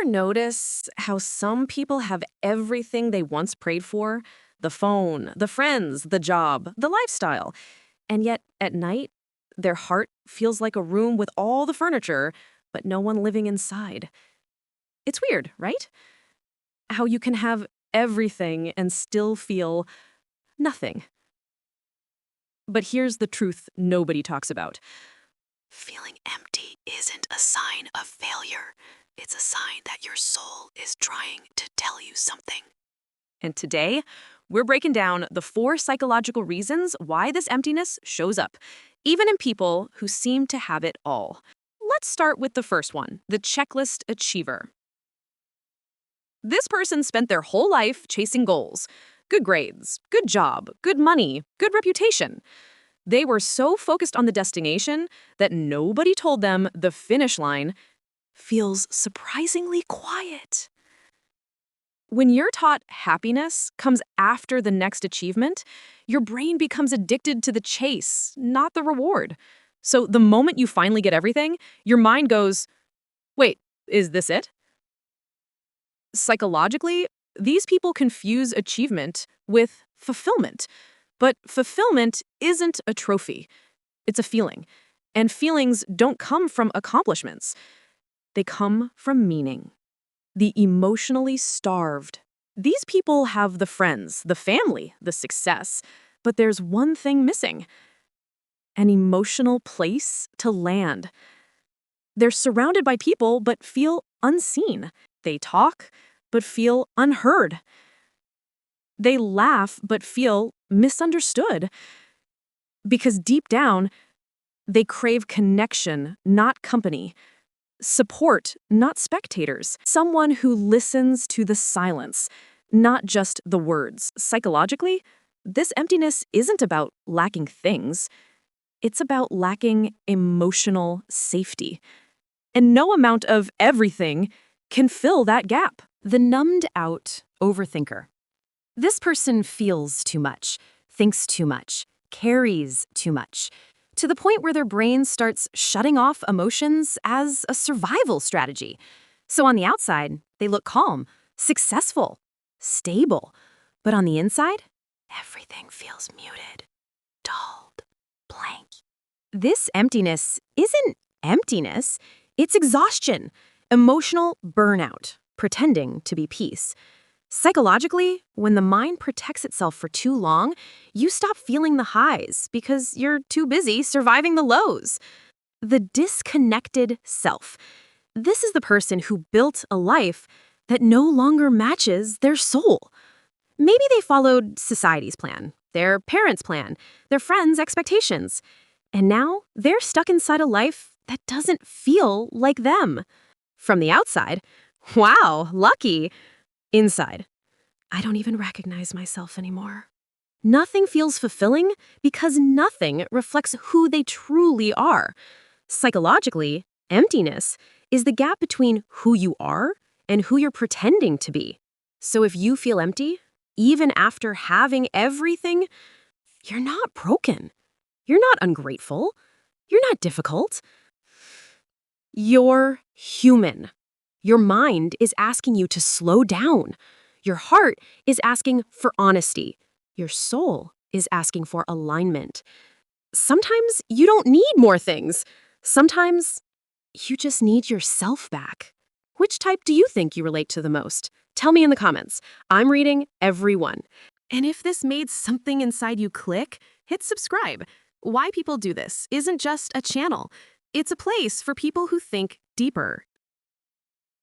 notice how some people have everything they once prayed for? The phone, the friends, the job, the lifestyle. And yet, at night, their heart feels like a room with all the furniture, but no one living inside. It's weird, right? How you can have everything and still feel nothing. But here's the truth nobody talks about. Feeling empty isn't a sign of failure. It's a sign that your soul is trying to tell you something. And today, we're breaking down the 4 psychological reasons why this emptiness shows up, even in people who seem to have it all. Let's start with the first one, the checklist achiever. This person spent their whole life chasing goals. Good grades, good job, good money, good reputation. They were so focused on the destination that nobody told them the finish line feels surprisingly quiet. When you're taught happiness comes after the next achievement, your brain becomes addicted to the chase, not the reward. So the moment you finally get everything, your mind goes, wait, is this it? Psychologically, these people confuse achievement with fulfillment. But fulfillment isn't a trophy. It's a feeling. And feelings don't come from accomplishments. They come from meaning. The emotionally starved. These people have the friends, the family, the success, but there's one thing missing: an emotional place to land. They're surrounded by people but feel unseen. They talk but feel unheard. They laugh but feel misunderstood. Because deep down, they crave connection, not company. Support, not spectators. Someone who listens to the silence, not just the words. Psychologically, this emptiness isn't about lacking things. It's about lacking emotional safety. And no amount of everything can fill that gap. The numbed-out overthinker. This person feels too much, thinks too much, carries too much, to the point where their brain starts shutting off emotions as a survival strategy. So on the outside, they look calm, successful, stable. But on the inside, everything feels muted, dulled, blank. This emptiness isn't emptiness, it's exhaustion, emotional burnout, pretending to be peace. Psychologically, when the mind protects itself for too long, you stop feeling the highs because you're too busy surviving the lows. The disconnected self. This is the person who built a life that no longer matches their soul. Maybe they followed society's plan, their parents' plan, their friends' expectations, and now they're stuck inside a life that doesn't feel like them. From the outside, wow, lucky. Inside, I don't even recognize myself anymore. Nothing feels fulfilling because nothing reflects who they truly are. Psychologically, emptiness is the gap between who you are and who you're pretending to be. So if you feel empty, even after having everything, you're not broken. You're not ungrateful. You're not difficult. You're human. Your mind is asking you to slow down. Your heart is asking for honesty. Your soul is asking for alignment. Sometimes you don't need more things. Sometimes you just need yourself back. Which type do you think you relate to the most? Tell me in the comments. I'm reading every one. And if this made something inside you click, hit subscribe. Why People Do This isn't just a channel. It's a place for people who think deeper